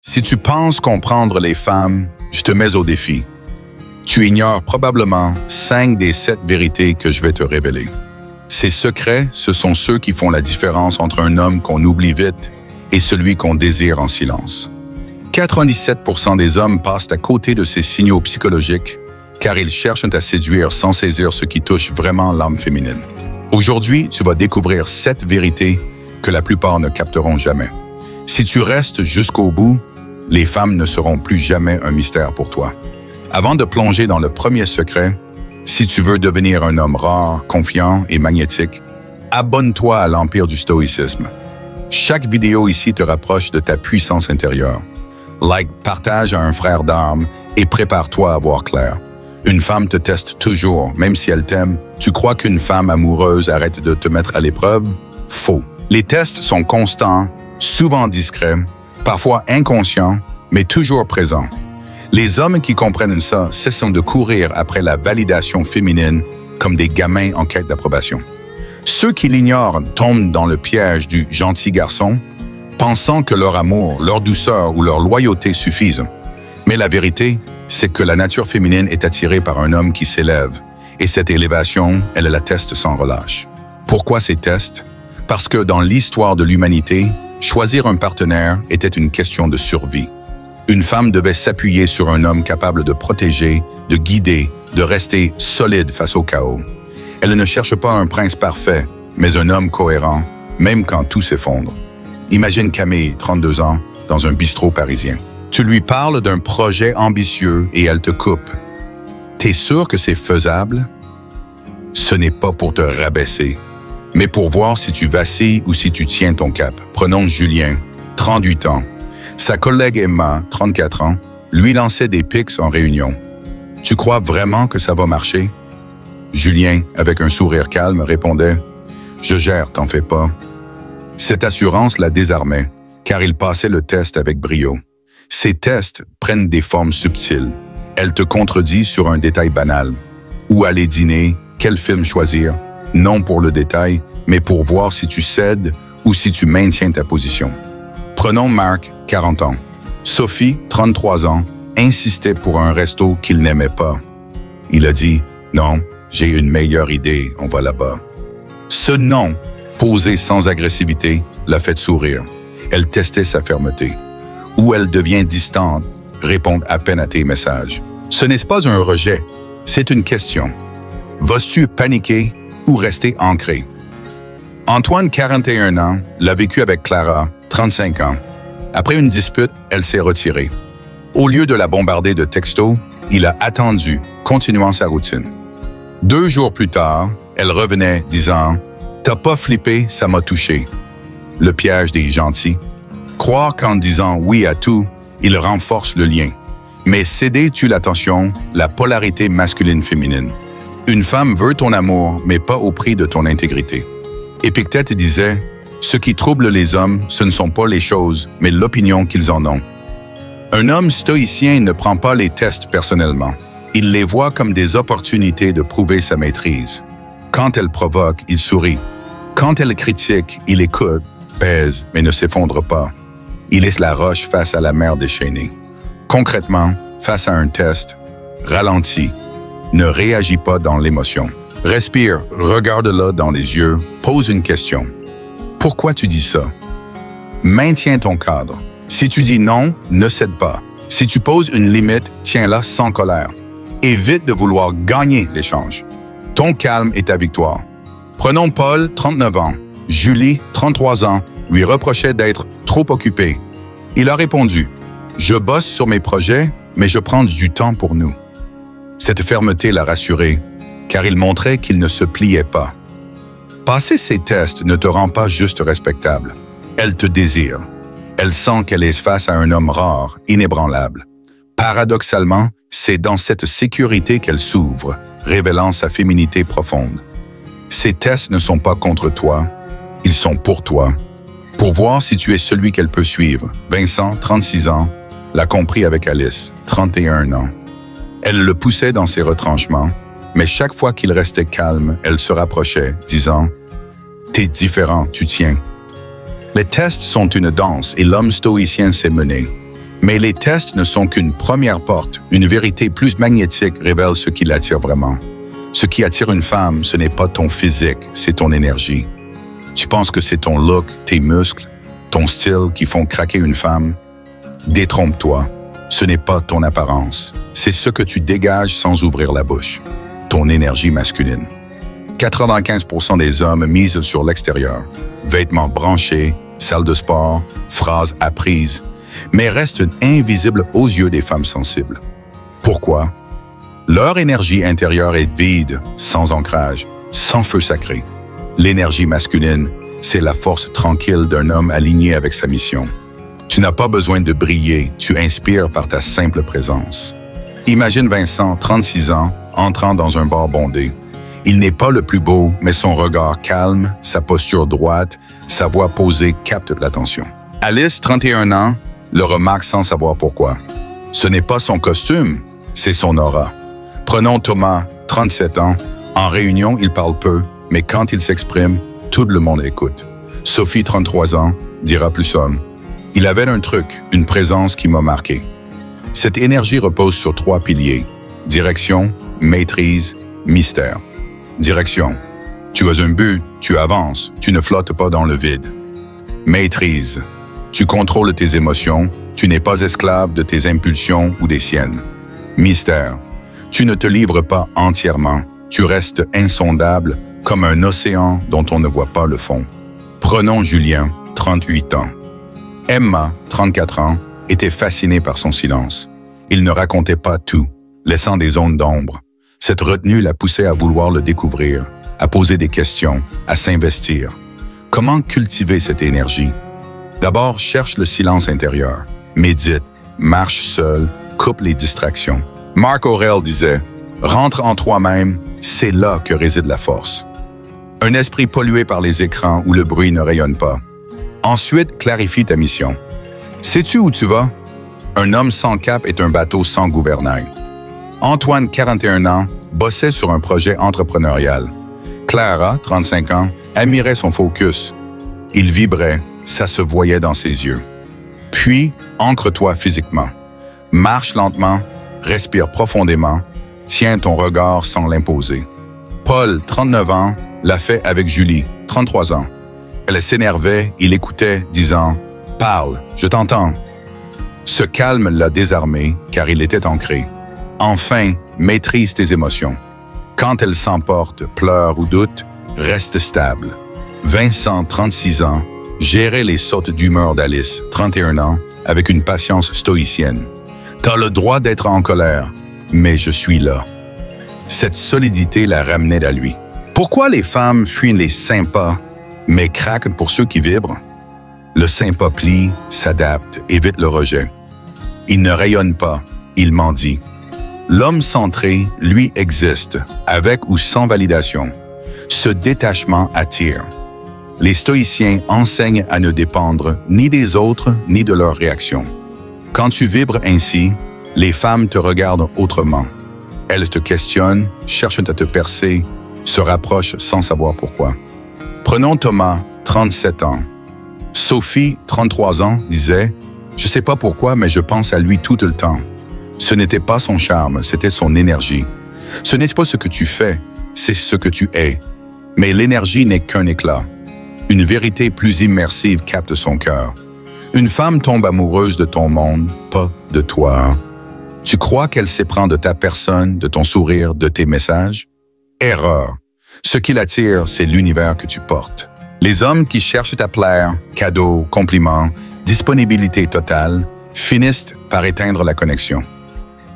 Si tu penses comprendre les femmes, je te mets au défi. Tu ignores probablement 5 des 7 vérités que je vais te révéler. Ces secrets, ce sont ceux qui font la différence entre un homme qu'on oublie vite et celui qu'on désire en silence. 97% des hommes passent à côté de ces signaux psychologiques car ils cherchent à séduire sans saisir ce qui touche vraiment l'âme féminine. Aujourd'hui, tu vas découvrir 7 vérités que la plupart ne capteront jamais. Si tu restes jusqu'au bout, les femmes ne seront plus jamais un mystère pour toi. Avant de plonger dans le premier secret, si tu veux devenir un homme rare, confiant et magnétique, abonne-toi à l'Empire du Stoïcisme. Chaque vidéo ici te rapproche de ta puissance intérieure. Like, partage à un frère d'armes et prépare-toi à voir clair. Une femme te teste toujours, même si elle t'aime. Tu crois qu'une femme amoureuse arrête de te mettre à l'épreuve? Faux. Les tests sont constants, souvent discrets, parfois inconscients, mais toujours présents. Les hommes qui comprennent ça cessent de courir après la validation féminine comme des gamins en quête d'approbation. Ceux qui l'ignorent tombent dans le piège du gentil garçon, pensant que leur amour, leur douceur ou leur loyauté suffisent. Mais la vérité, c'est que la nature féminine est attirée par un homme qui s'élève, et cette élévation, elle la teste sans relâche. Pourquoi ces tests? Parce que dans l'histoire de l'humanité, choisir un partenaire était une question de survie. Une femme devait s'appuyer sur un homme capable de protéger, de guider, de rester solide face au chaos. Elle ne cherche pas un prince parfait, mais un homme cohérent, même quand tout s'effondre. Imagine Camille, 32 ans, dans un bistrot parisien. Tu lui parles d'un projet ambitieux et elle te coupe. T'es sûr que c'est faisable? Ce n'est pas pour te rabaisser, mais pour voir si tu vacilles ou si tu tiens ton cap. Prenons Julien, 38 ans. Sa collègue Emma, 34 ans, lui lançait des pics en réunion. Tu crois vraiment que ça va marcher? Julien, avec un sourire calme, répondait « Je gère, t'en fais pas ». Cette assurance la désarmait, car il passait le test avec brio. Ces tests prennent des formes subtiles. Elle te contredit sur un détail banal. Où aller dîner? Quel film choisir? Non pour le détail, mais pour voir si tu cèdes ou si tu maintiens ta position. Prenons Marc, 40 ans. Sophie, 33 ans, insistait pour un resto qu'il n'aimait pas. Il a dit « Non, j'ai une meilleure idée, on va là-bas ». Ce « non », posé sans agressivité, l'a fait sourire. Elle testait sa fermeté. Où elle devient distante, répond à peine à tes messages. Ce n'est pas un rejet, c'est une question. Vas-tu paniquer ou rester ancré? Antoine, 41 ans, l'a vécu avec Clara, 35 ans. Après une dispute, elle s'est retirée. Au lieu de la bombarder de textos, il a attendu, continuant sa routine. 2 jours plus tard, elle revenait disant « T'as pas flippé, ça m'a touché ». Le piège des gentils. Croire qu'en disant oui à tout, il renforce le lien. Mais céder tue l'attention, la polarité masculine-féminine. Une femme veut ton amour, mais pas au prix de ton intégrité. Épictète disait « Ce qui trouble les hommes, ce ne sont pas les choses, mais l'opinion qu'ils en ont ». Un homme stoïcien ne prend pas les tests personnellement. Il les voit comme des opportunités de prouver sa maîtrise. Quand elle provoque, il sourit. Quand elle critique, il écoute, pèse, mais ne s'effondre pas. Il laisse la roche face à la mer déchaînée. Concrètement, face à un test, ralentis. Ne réagis pas dans l'émotion. Respire, regarde-la dans les yeux, pose une question. Pourquoi tu dis ça? Maintiens ton cadre. Si tu dis non, ne cède pas. Si tu poses une limite, tiens-la sans colère. Évite de vouloir gagner l'échange. Ton calme est ta victoire. Prenons Paul, 39 ans. Julie, 33 ans, lui reprochait d'être trop occupé. Il a répondu « Je bosse sur mes projets, mais je prends du temps pour nous ». Cette fermeté l'a rassuré, car il montrait qu'il ne se pliait pas. Passer ces tests ne te rend pas juste respectable. Elle te désire. Elle sent qu'elle est face à un homme rare, inébranlable. Paradoxalement, c'est dans cette sécurité qu'elle s'ouvre, révélant sa féminité profonde. Ces tests ne sont pas contre toi, ils sont pour toi. Pour voir si tu es celui qu'elle peut suivre, Vincent, 36 ans, l'a compris avec Alice, 31 ans. Elle le poussait dans ses retranchements, mais chaque fois qu'il restait calme, elle se rapprochait, disant « T'es différent, tu tiens ». Les tests sont une danse et l'homme stoïcien s'est mené. Mais les tests ne sont qu'une première porte. Une vérité plus magnétique révèle ce qui l'attire vraiment. Ce qui attire une femme, ce n'est pas ton physique, c'est ton énergie. Tu penses que c'est ton look, tes muscles, ton style qui font craquer une femme? Détrompe-toi. Ce n'est pas ton apparence. C'est ce que tu dégages sans ouvrir la bouche. Ton énergie masculine. 95% des hommes misent sur l'extérieur. Vêtements branchés, salle de sport, phrases apprises, mais restent invisibles aux yeux des femmes sensibles. Pourquoi? Leur énergie intérieure est vide, sans ancrage, sans feu sacré. L'énergie masculine, c'est la force tranquille d'un homme aligné avec sa mission. Tu n'as pas besoin de briller, tu inspires par ta simple présence. Imagine Vincent, 36 ans, entrant dans un bar bondé. Il n'est pas le plus beau, mais son regard calme, sa posture droite, sa voix posée captent l'attention. Alice, 31 ans, le remarque sans savoir pourquoi. Ce n'est pas son costume, c'est son aura. Prenons Thomas, 37 ans. En réunion, il parle peu, mais quand il s'exprime, tout le monde écoute. Sophie, 33 ans, dira plus homme. Il avait un truc, une présence qui m'a marqué. Cette énergie repose sur 3 piliers. Direction, maîtrise, mystère. Direction. Tu as un but, tu avances, tu ne flottes pas dans le vide. Maîtrise. Tu contrôles tes émotions, tu n'es pas esclave de tes impulsions ou des siennes. Mystère. Tu ne te livres pas entièrement, tu restes insondable comme un océan dont on ne voit pas le fond. Prenons Julien, 38 ans. Emma, 34 ans, était fascinée par son silence. Il ne racontait pas tout, laissant des zones d'ombre. Cette retenue la poussait à vouloir le découvrir, à poser des questions, à s'investir. Comment cultiver cette énergie? D'abord, cherche le silence intérieur. Médite, marche seul, coupe les distractions. Marc Aurèle disait « Rentre en toi-même, c'est là que réside la force. » Un esprit pollué par les écrans où le bruit ne rayonne pas. Ensuite, clarifie ta mission. Sais-tu où tu vas? Un homme sans cap est un bateau sans gouvernail. Antoine, 41 ans, bossait sur un projet entrepreneurial. Clara, 35 ans, admirait son focus. Il vibrait, ça se voyait dans ses yeux. Puis, ancre-toi physiquement. Marche lentement, respire profondément, tiens ton regard sans l'imposer. Paul, 39 ans, l'a fait avec Julie, 33 ans. Elle s'énervait, il écoutait, disant « Parle, je t'entends ». Ce calme l'a désarmé, car il était ancré. Enfin, maîtrise tes émotions. Quand elles s'emportent, pleurent ou doutent, reste stable. Vincent, 36 ans, gérait les sautes d'humeur d'Alice, 31 ans, avec une patience stoïcienne. T'as le droit d'être en colère, mais je suis là. Cette solidité la ramenait à lui. Pourquoi les femmes fuient les sympas, mais craquent pour ceux qui vibrent? Le sympa plie, s'adapte, évite le rejet. Il ne rayonne pas, il mendie. L'homme centré, lui, existe, avec ou sans validation. Ce détachement attire. Les stoïciens enseignent à ne dépendre ni des autres ni de leurs réactions. Quand tu vibres ainsi, les femmes te regardent autrement. Elles te questionnent, cherchent à te percer, se rapprochent sans savoir pourquoi. Prenons Thomas, 37 ans. Sophie, 33 ans, disait « Je ne sais pas pourquoi, mais je pense à lui tout le temps. » Ce n'était pas son charme, c'était son énergie. Ce n'est pas ce que tu fais, c'est ce que tu es. Mais l'énergie n'est qu'un éclat. Une vérité plus immersive capte son cœur. Une femme tombe amoureuse de ton monde, pas de toi. Tu crois qu'elle s'éprend de ta personne, de ton sourire, de tes messages? Erreur. Ce qui l'attire, c'est l'univers que tu portes. Les hommes qui cherchent à plaire, cadeaux, compliments, disponibilité totale, finissent par éteindre la connexion.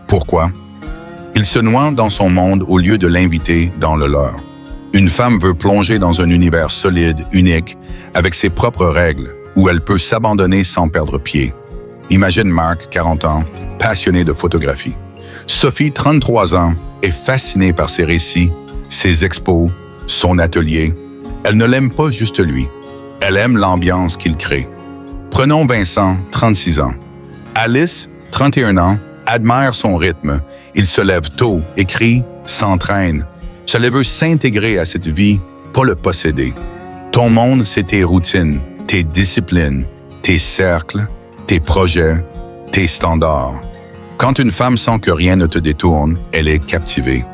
Pourquoi? Ils se noient dans son monde au lieu de l'inviter dans le leur. Une femme veut plonger dans un univers solide, unique, avec ses propres règles, où elle peut s'abandonner sans perdre pied. Imagine Marc, 40 ans, passionné de photographie. Sophie, 33 ans, est fascinée par ses récits, ses expos, son atelier. Elle ne l'aime pas juste lui. Elle aime l'ambiance qu'il crée. Prenons Vincent, 36 ans. Alice, 31 ans, admire son rythme. Il se lève tôt, écrit, s'entraîne. Cela veut s'intégrer à cette vie, pas le posséder. Ton monde, c'est tes routines, tes disciplines, tes cercles, tes projets, tes standards. Quand une femme sent que rien ne te détourne, elle est captivée.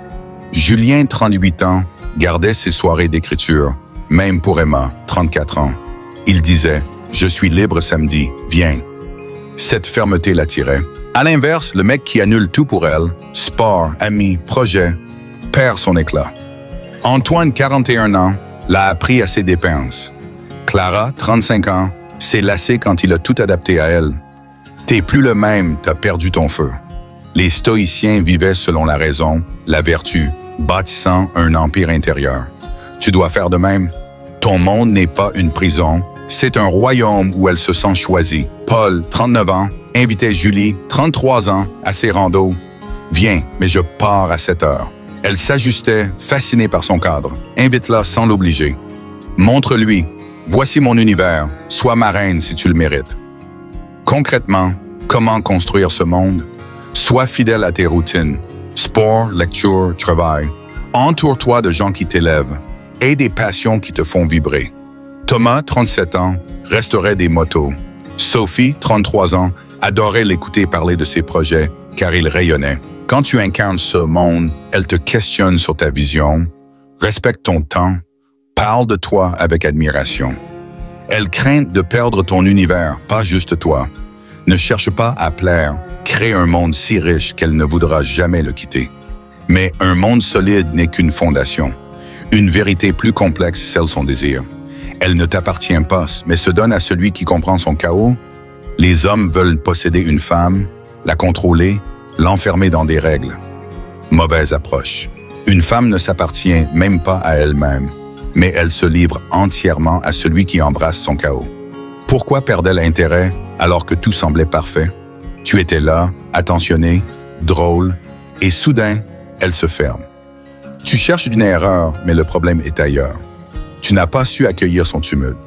Julien, 38 ans, gardait ses soirées d'écriture, même pour Emma, 34 ans. Il disait « Je suis libre samedi, viens ». Cette fermeté l'attirait. À l'inverse, le mec qui annule tout pour elle, sport, amis, projet, perd son éclat. Antoine, 41 ans, l'a appris à ses dépenses. Clara, 35 ans, s'est lassée quand il a tout adapté à elle. T'es plus le même, t'as perdu ton feu. Les stoïciens vivaient selon la raison, la vertu, bâtissant un empire intérieur. Tu dois faire de même. Ton monde n'est pas une prison, c'est un royaume où elle se sent choisie. Paul, 39 ans, invitait Julie, 33 ans, à ses randos. Viens, mais je pars à 7 heures. Elle s'ajustait, fascinée par son cadre. Invite-la sans l'obliger. Montre-lui, voici mon univers, sois ma reine si tu le mérites. Concrètement, comment construire ce monde? Sois fidèle à tes routines. Sport, lecture, travail. Entoure-toi de gens qui t'élèvent. Aie des passions qui te font vibrer. Thomas, 37 ans, restaurait des motos. Sophie, 33 ans, adorait l'écouter parler de ses projets car il rayonnait. Quand tu incarnes ce monde, elle te questionne sur ta vision, respecte ton temps, parle de toi avec admiration. Elle craint de perdre ton univers, pas juste toi. Ne cherche pas à plaire, crée un monde si riche qu'elle ne voudra jamais le quitter. Mais un monde solide n'est qu'une fondation. Une vérité plus complexe scelle son désir. Elle ne t'appartient pas, mais se donne à celui qui comprend son chaos. Les hommes veulent posséder une femme, la contrôler, l'enfermer dans des règles. Mauvaise approche. Une femme ne s'appartient même pas à elle-même, mais elle se livre entièrement à celui qui embrasse son chaos. Pourquoi perdait l'intérêt alors que tout semblait parfait? Tu étais là, attentionné, drôle, et soudain, elle se ferme. Tu cherches une erreur, mais le problème est ailleurs. Tu n'as pas su accueillir son tumulte.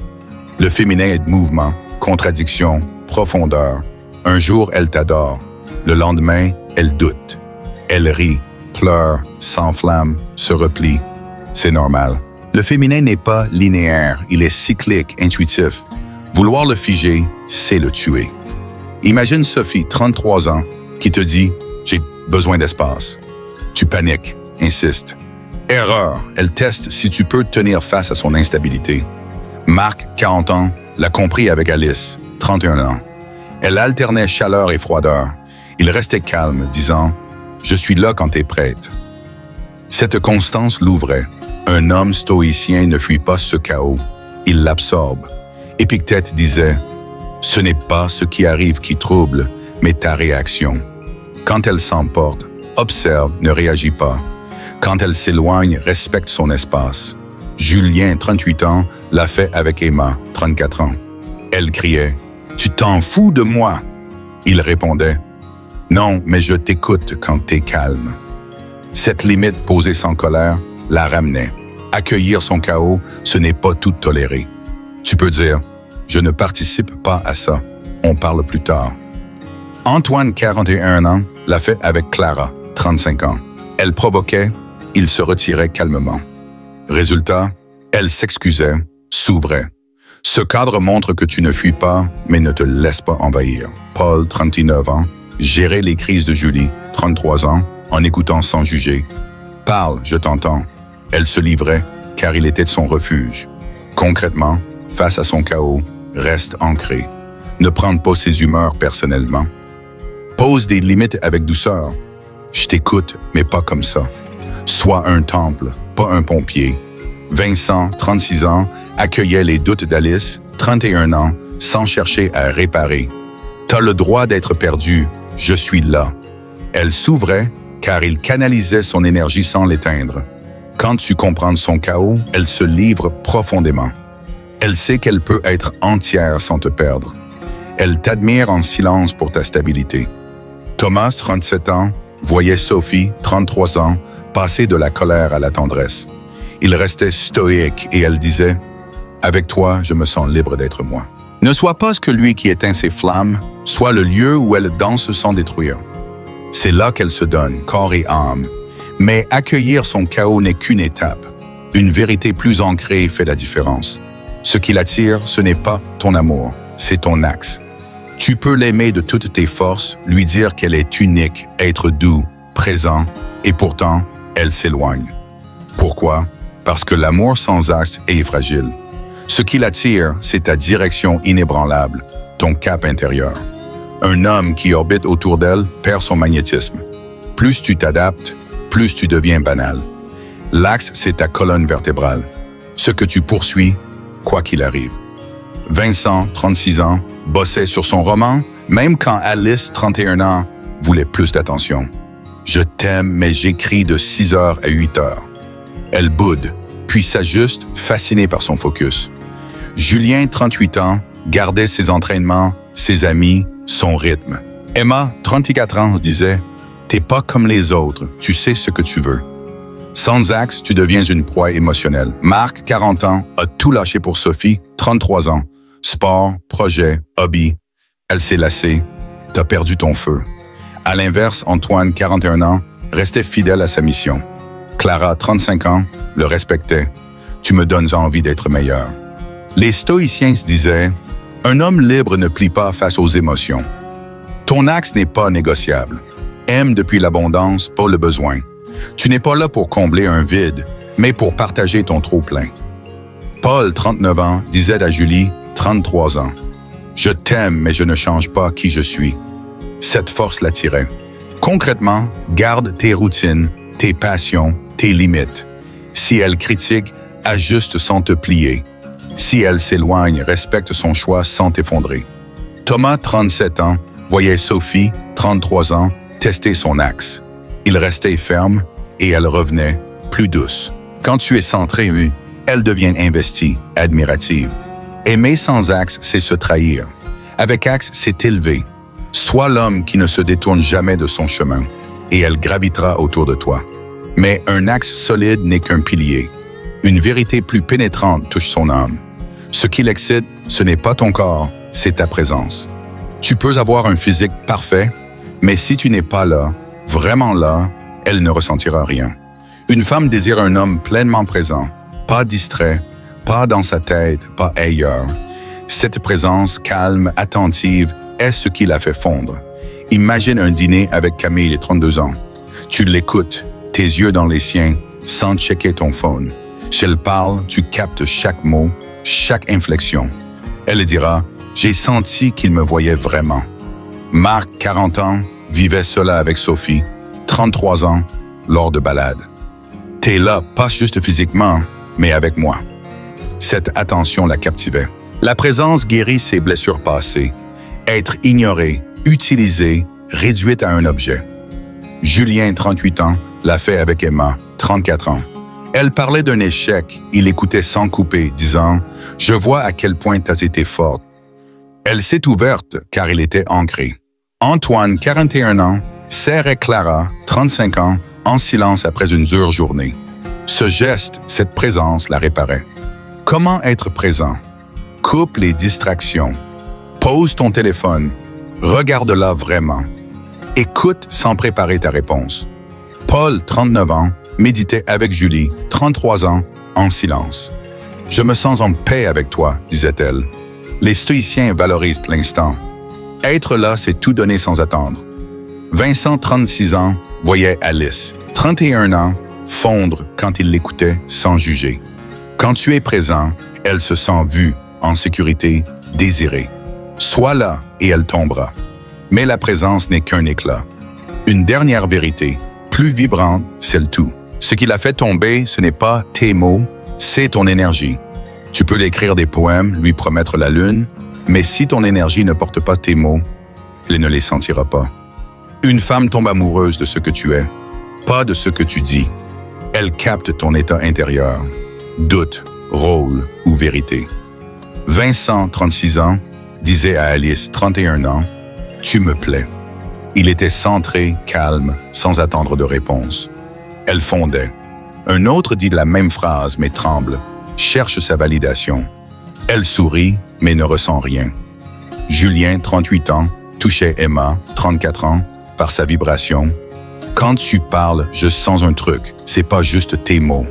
Le féminin est de mouvement, contradiction, profondeur. Un jour, elle t'adore. Le lendemain, elle doute. Elle rit, pleure, s'enflamme, se replie. C'est normal. Le féminin n'est pas linéaire, il est cyclique, intuitif. Vouloir le figer, c'est le tuer. Imagine Sophie, 33 ans, qui te dit « J'ai besoin d'espace ». Tu paniques, insistes. Erreur, elle teste si tu peux tenir face à son instabilité. Marc, 40 ans, l'a compris avec Alice, 31 ans. Elle alternait chaleur et froideur. Il restait calme, disant « Je suis là quand t'es prête ». Cette constance l'ouvrait. Un homme stoïcien ne fuit pas ce chaos, il l'absorbe. Épictète disait « Ce n'est pas ce qui arrive qui trouble, mais ta réaction. Quand elle s'emporte, observe, ne réagit pas. Quand elle s'éloigne, respecte son espace. » Julien, 38 ans, l'a fait avec Emma, 34 ans. Elle criait « Tu t'en fous de moi ?» Il répondait « Non, mais je t'écoute quand t'es calme. » Cette limite posée sans colère la ramenait. Accueillir son chaos, ce n'est pas tout tolérer. Tu peux dire « Je ne participe pas à ça, on parle plus tard. » Antoine, 41 ans, l'a fait avec Clara, 35 ans. Elle provoquait, il se retirait calmement. Résultat, elle s'excusait, s'ouvrait. Ce cadre montre que tu ne fuis pas, mais ne te laisse pas envahir. Paul, 39 ans, gérait les crises de Julie, 33 ans, en écoutant sans juger. Parle, je t'entends. Elle se livrait, car il était son refuge. Concrètement, face à son chaos, reste ancré. Ne prends pas ses humeurs personnellement. Pose des limites avec douceur. Je t'écoute, mais pas comme ça. Sois un temple, pas un pompier. Vincent, 36 ans, accueillait les doutes d'Alice, 31 ans, sans chercher à réparer. T'as le droit d'être perdu, je suis là. Elle s'ouvrait, car il canalisait son énergie sans l'éteindre. Quand tu comprends son chaos, elle se livre profondément. Elle sait qu'elle peut être entière sans te perdre. Elle t'admire en silence pour ta stabilité. Thomas, 37 ans, voyait Sophie, 33 ans, passer de la colère à la tendresse. Il restait stoïque et elle disait « Avec toi, je me sens libre d'être moi. » Ne sois pas celui qui éteint ses flammes, sois le lieu où elle danse sans détruire. C'est là qu'elle se donne, corps et âme. Mais accueillir son chaos n'est qu'une étape. Une vérité plus ancrée fait la différence. Ce qui l'attire, ce n'est pas ton amour, c'est ton axe. Tu peux l'aimer de toutes tes forces, lui dire qu'elle est unique, être doux, présent, et pourtant, elle s'éloigne. Pourquoi? Parce que l'amour sans axe est fragile. Ce qui l'attire, c'est ta direction inébranlable, ton cap intérieur. Un homme qui orbite autour d'elle perd son magnétisme. Plus tu t'adaptes, plus tu deviens banal. L'axe, c'est ta colonne vertébrale. Ce que tu poursuis, quoi qu'il arrive. Vincent, 36 ans, bossait sur son roman, même quand Alice, 31 ans, voulait plus d'attention. Je t'aime, mais j'écris de 6 heures à 8 heures. Elle boude, puis s'ajuste, fascinée par son focus. Julien, 38 ans, gardait ses entraînements, ses amis, son rythme. Emma, 34 ans, disait « T'es pas comme les autres, tu sais ce que tu veux. » Sans axe, tu deviens une proie émotionnelle. Marc, 40 ans, a tout lâché pour Sophie, 33 ans. Sport, projet, hobby. Elle s'est lassée. T'as perdu ton feu. À l'inverse, Antoine, 41 ans, restait fidèle à sa mission. Clara, 35 ans, le respectait. Tu me donnes envie d'être meilleur. Les stoïciens se disaient « Un homme libre ne plie pas face aux émotions. » Ton axe n'est pas négociable. Aime depuis l'abondance, pas le besoin. Tu n'es pas là pour combler un vide, mais pour partager ton trop-plein. Paul, 39 ans, disait à Julie, 33 ans, « Je t'aime, mais je ne change pas qui je suis. » Cette force l'attirait. Concrètement, garde tes routines, tes passions, tes limites. Si elle critique, ajuste sans te plier. Si elle s'éloigne, respecte son choix sans t'effondrer. Thomas, 37 ans, voyait Sophie, 33 ans, tester son axe. Il restait ferme et elle revenait plus douce. Quand tu es centré, elle devient investie, admirative. Aimer sans axe, c'est se trahir. Avec axe, c'est élever. Sois l'homme qui ne se détourne jamais de son chemin, et elle gravitera autour de toi. Mais un axe solide n'est qu'un pilier. Une vérité plus pénétrante touche son âme. Ce qui l'excite, ce n'est pas ton corps, c'est ta présence. Tu peux avoir un physique parfait, mais si tu n'es pas là, vraiment là, elle ne ressentira rien. Une femme désire un homme pleinement présent, pas distrait, pas dans sa tête, pas ailleurs. Cette présence calme, attentive, est ce qui la fait fondre. Imagine un dîner avec Camille, 32 ans. Tu l'écoutes, tes yeux dans les siens, sans checker ton phone. Si elle parle, tu captes chaque mot, chaque inflexion. Elle dira « J'ai senti qu'il me voyait vraiment ». Marc, 40 ans, vivait seul avec Sophie, 33 ans, lors de balades. T'es là, pas juste physiquement, mais avec moi. Cette attention la captivait. La présence guérit ses blessures passées. Être ignoré, utilisé, réduite à un objet. Julien, 38 ans, l'a fait avec Emma, 34 ans. Elle parlait d'un échec, il écoutait sans couper, disant « Je vois à quel point tu as été forte ». Elle s'est ouverte car il était ancré. Antoine, 41 ans, serrait Clara, 35 ans, en silence après une dure journée. Ce geste, cette présence la réparait. Comment être présent? Coupe les distractions. Pose ton téléphone. Regarde-la vraiment. Écoute sans préparer ta réponse. Paul, 39 ans, méditait avec Julie, 33 ans, en silence. « Je me sens en paix avec toi », disait-elle. Les stoïciens valorisent l'instant. Être là, c'est tout donner sans attendre. Vincent, 36 ans, voyait Alice, 31 ans, fondre quand il l'écoutait sans juger. Quand tu es présent, elle se sent vue, en sécurité, désirée. Sois là et elle tombera. Mais la présence n'est qu'un éclat. Une dernière vérité, plus vibrante, c'est le tout. Ce qui l'a fait tomber, ce n'est pas tes mots, c'est ton énergie. Tu peux l'écrire des poèmes, lui promettre la lune, mais si ton énergie ne porte pas tes mots, elle ne les sentira pas. Une femme tombe amoureuse de ce que tu es, pas de ce que tu dis. Elle capte ton état intérieur, doute, rôle ou vérité. Vincent, 36 ans, disait à Alice, 31 ans, « Tu me plais ». Il était centré, calme, sans attendre de réponse. Elle fondait. Un autre dit la même phrase mais tremble, cherche sa validation. Elle sourit mais ne ressent rien. Julien, 38 ans, touchait Emma, 34 ans, par sa vibration. Quand tu parles, je sens un truc, c'est pas juste tes mots.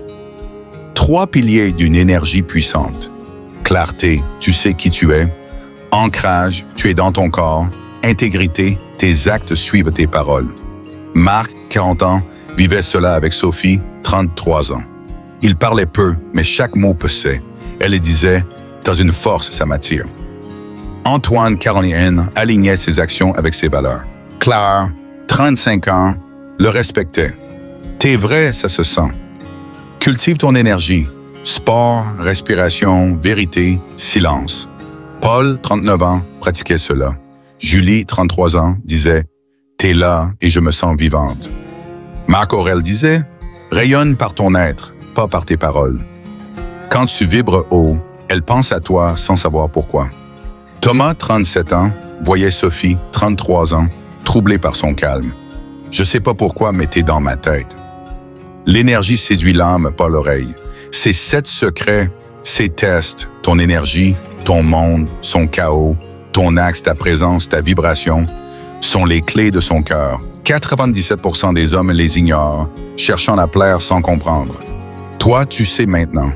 3 piliers d'une énergie puissante. Clarté, tu sais qui tu es. Ancrage, tu es dans ton corps. Intégrité, tes actes suivent tes paroles. Marc, 40 ans, vivait cela avec Sophie, 33 ans. Il parlait peu, mais chaque mot pesait. Elle disait « T'as une force, ça m'attire ». Antoine, 41, alignait ses actions avec ses valeurs. Claire, 35 ans, le respectait. T'es vrai, ça se sent. Cultive ton énergie. Sport, respiration, vérité, silence. Paul, 39 ans, pratiquait cela. Julie, 33 ans, disait « T'es là et je me sens vivante ». Marc Aurèle disait « Rayonne par ton être, pas par tes paroles ». Quand tu vibres haut, elle pense à toi sans savoir pourquoi. Thomas, 37 ans, voyait Sophie, 33 ans, troublée par son calme. Je sais pas pourquoi, mais t'es dans ma tête. L'énergie séduit l'âme, pas l'oreille. Ces 7 secrets, ces tests, ton énergie, ton monde, son chaos, ton axe, ta présence, ta vibration, sont les clés de son cœur. 97% des hommes les ignorent, cherchant à plaire sans comprendre. Toi, tu sais maintenant.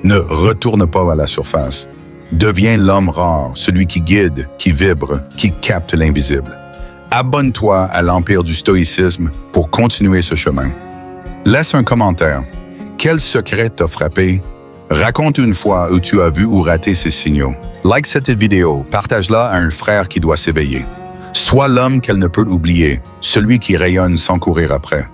Ne retourne pas à la surface. Deviens l'homme rare, celui qui guide, qui vibre, qui capte l'invisible. Abonne-toi à l'Empire du Stoïcisme pour continuer ce chemin. Laisse un commentaire. Quel secret t'a frappé? Raconte une fois où tu as vu ou raté ces signaux. Like cette vidéo, partage-la à un frère qui doit s'éveiller. Sois l'homme qu'elle ne peut oublier, celui qui rayonne sans courir après.